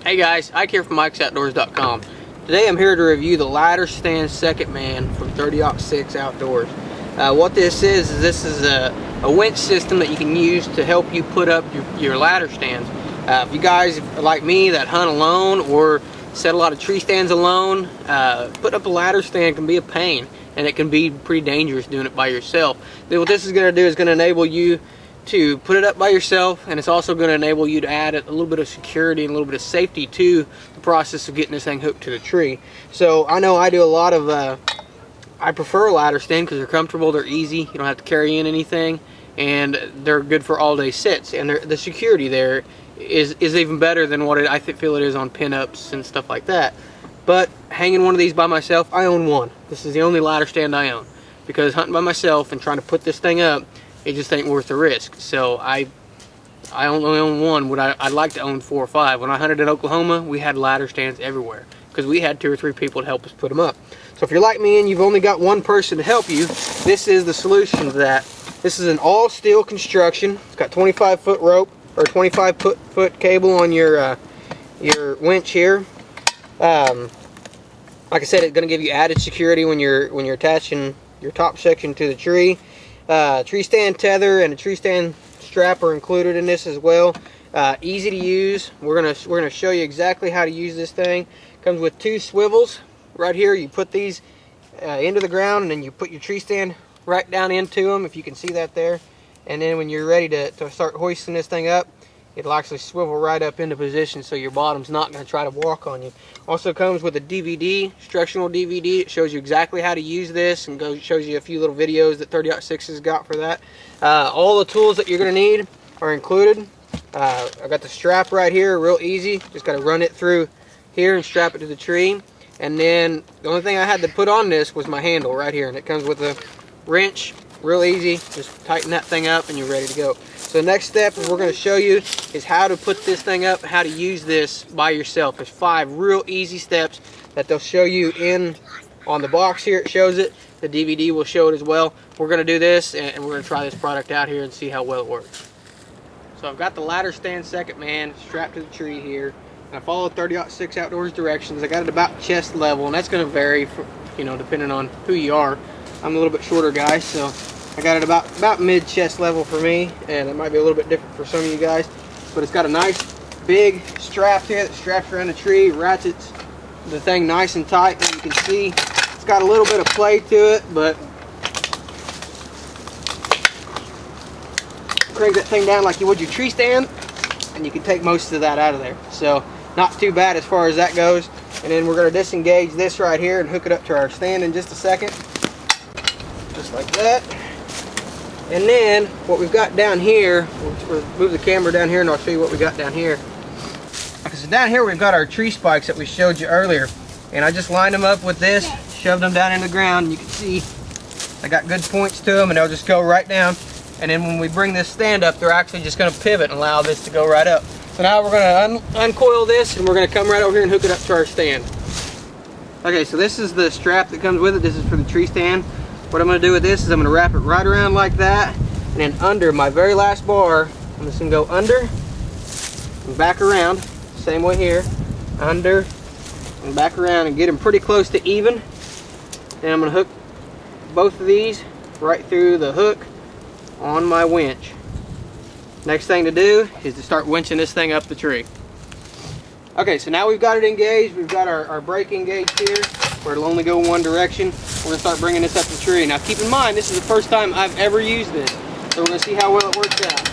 Hey guys, Ike here from Mike'sOutdoors.com. Today I'm here to review the Ladderstand Second Man from 30-06 Outdoors. What this is a winch system that you can use to help you put up your ladder stands. If you guys are like me that hunt alone or set a lot of tree stands alone, putting up a ladder stand can be a pain, and it can be pretty dangerous doing it by yourself. Then what this is going to do is going to enable you to put it up by yourself, and it's also going to enable you to add a little bit of security and a little bit of safety to the process of getting this thing hooked to the tree. So I know I do a lot of I prefer a ladder stand because they're comfortable, they're easy, you don't have to carry in anything, and they're good for all day sits, and the security there is even better than what I feel it is on pinups and stuff like that. But hanging one of these by myself, I own one. This is the only ladder stand I own, because hunting by myself and trying to put this thing up, it just ain't worth the risk. So I only own one. I'd like to own 4 or 5. When I hunted in Oklahoma, we had ladder stands everywhere because we had 2 or 3 people to help us put them up. So if you're like me and you've only got one person to help you, this is the solution to that. This is an all steel construction. It's got 25-foot rope or 25-foot cable on your winch here. Like I said, it's going to give you added security when you're attaching your top section to the tree. Tree stand tether and a tree stand strap are included in this as well. Easy to use. We're gonna show you exactly how to use this thing. Comes with 2 swivels right here. You put these into the ground, and then you put your tree stand right down into them, if you can see that there. And then when you're ready to start hoisting this thing up, it'll actually swivel right up into position, so your bottom's not going to try to walk on you. Also comes with a DVD, instructional DVD. It shows you exactly how to use this, and shows you a few little videos that 30-06 has got for that. All the tools that you're going to need are included. I got the strap right here, real easy. Just got to run it through here and strap it to the tree. And then the only thing I had to put on this was my handle right here, and it comes with a wrench. Real easy. Just tighten that thing up and you're ready to go. So the next step we're going to show you is how to put this thing up, how to use this by yourself. There's 5 real easy steps that they'll show you on the box here. It shows it. The DVD will show it as well. We're going to do this, and we're going to try this product out here and see how well it works. So I've got the Ladderstand Second Man strapped to the tree here. I followed 30-06 Outdoors directions. I got it about chest level, and that's going to vary for, depending on who you are. I'm a little bit shorter guy, so I got it about mid chest level for me, and it might be a little bit different for some of you guys. But it's got a nice big strap here that straps around the tree, ratchets the thing nice and tight. And you can see it's got a little bit of play to it, but crank that thing down like you would your tree stand, and you can take most of that out of there. So not too bad as far as that goes. And then we're going to disengage this right here and hook it up to our stand in just a second. Just like that. And then what we've got down here, we'll move the camera down here and I'll show you what we got down here. So down here we've got our tree spikes that we showed you earlier, and I just lined them up with this, shoved them down in the ground, and you can see I got good points to them, and they'll just go right down. And then when we bring this stand up, they're actually just going to pivot and allow this to go right up. So now we're going to uncoil this, and we're going to come right over here and hook it up to our stand. Okay, so this is the strap that comes with it. This is for the tree stand. What I'm going to do with this is I'm going to wrap it right around like that, and then under my very last bar, I'm just going to go under and back around, same way here, under and back around, and get them pretty close to even. Then I'm going to hook both of these right through the hook on my winch. Next thing to do is to start winching this thing up the tree. Okay, so now we've got it engaged. We've got our brake engaged here, where it'll only go one direction. We're going to start bringing this up the tree. Now keep in mind, this is the first time I've ever used this, so we're going to see how well it works out.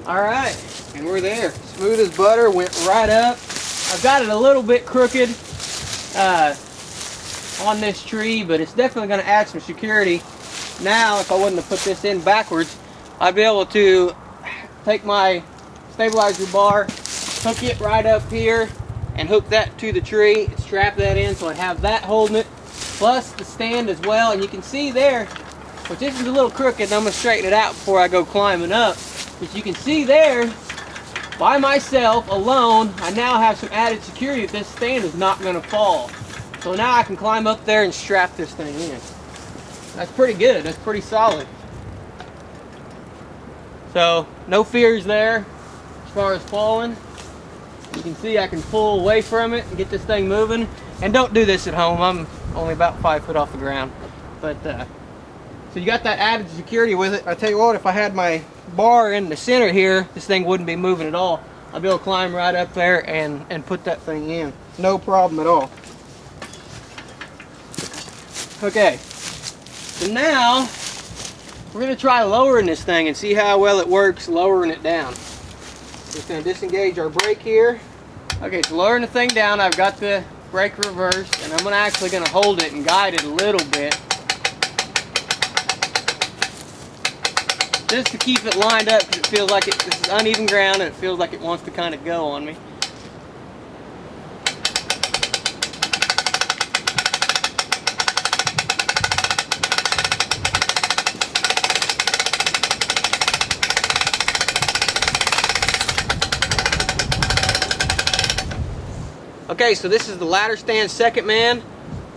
Alright, and we're there. Smooth as butter, went right up. I've got it a little bit crooked on this tree, but it's definitely going to add some security. Now, if I wouldn't have put this in backwards, I'd be able to take my stabilizer bar, hook it right up here, and hook that to the tree, strap that in so I have that holding it, plus the stand as well. And you can see there, which this is a little crooked, and I'm going to straighten it out before I go climbing up, but you can see there, by myself, alone, I now have some added security that this stand is not going to fall. So now I can climb up there and strap this thing in. That's pretty good, that's pretty solid. So, no fears there as far as falling. You can see I can pull away from it and get this thing moving. And don't do this at home, I'm only about 5 foot off the ground. But, so you got that added security with it. I tell you what, if I had my bar in the center here, this thing wouldn't be moving at all. I'll be able to climb right up there and put that thing in. No problem at all. Okay, so now we're going to try lowering this thing and see how well it works lowering it down. Just going to disengage our brake here. Okay, so lowering the thing down, I've got the brake reversed, and I'm actually going to hold it and guide it a little bit, just to keep it lined up, because it feels like this is uneven ground and it feels like it wants to kind of go on me. Okay, so this is the Ladderstand second man,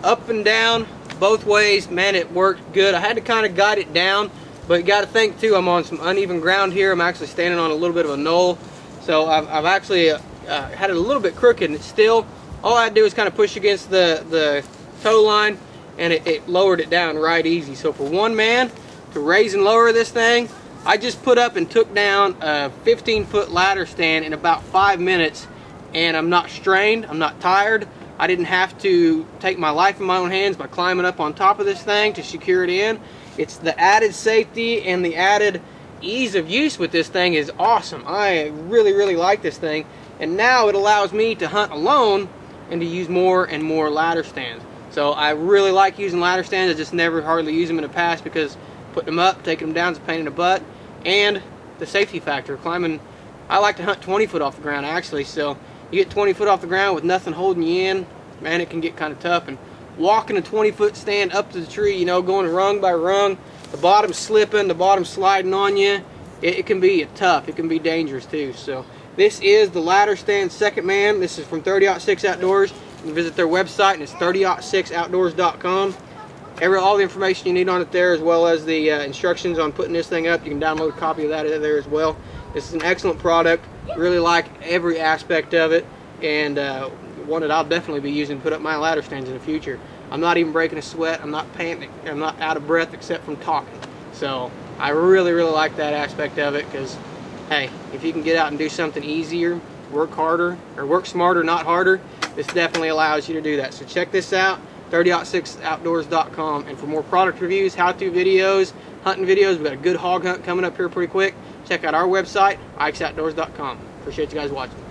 up and down, both ways. Man, it worked good. I had to kind of guide it down, but you got to think too, I'm on some uneven ground here. I'm actually standing on a little bit of a knoll, so I've actually had it a little bit crooked, and it's still, all I had to do is kind of push against the tow line, and it lowered it down right easy. So for one man to raise and lower this thing, I just put up and took down a 15-foot ladder stand in about 5 minutes, and I'm not strained, I'm not tired. I didn't have to take my life in my own hands by climbing up on top of this thing to secure it in. It's the added safety and the added ease of use with this thing is awesome. I really, really like this thing. And now it allows me to hunt alone and to use more and more ladder stands. So I really like using ladder stands. I just never hardly use them in the past because putting them up, taking them down is a pain in the butt. And the safety factor, climbing, I like to hunt 20 foot off the ground actually, so you get 20 foot off the ground with nothing holding you in, man, it can get kind of tough. And walking a 20-foot stand up to the tree, you know, going rung by rung, the bottom slipping, the bottom sliding on you, it can be tough. It can be dangerous too. So this is the Ladderstand second man. This is from 30-06 Outdoors. You can visit their website, and it's 3006outdoors.com. All the information you need on it there, as well as the instructions on putting this thing up. You can download a copy of that there as well. This is an excellent product. Really like every aspect of it, and one that I'll definitely be using to put up my ladder stands in the future. I'm not even breaking a sweat, I'm not panting, I'm not out of breath except from talking. So I really, really like that aspect of it, because hey, if you can get out and do something easier, work harder, or work smarter, not harder, this definitely allows you to do that. So check this out, 3006outdoors.com, and for more product reviews, how-to videos, hunting videos, we've got a good hog hunt coming up here pretty quick. Check out our website, ikesoutdoors.com. Appreciate you guys watching.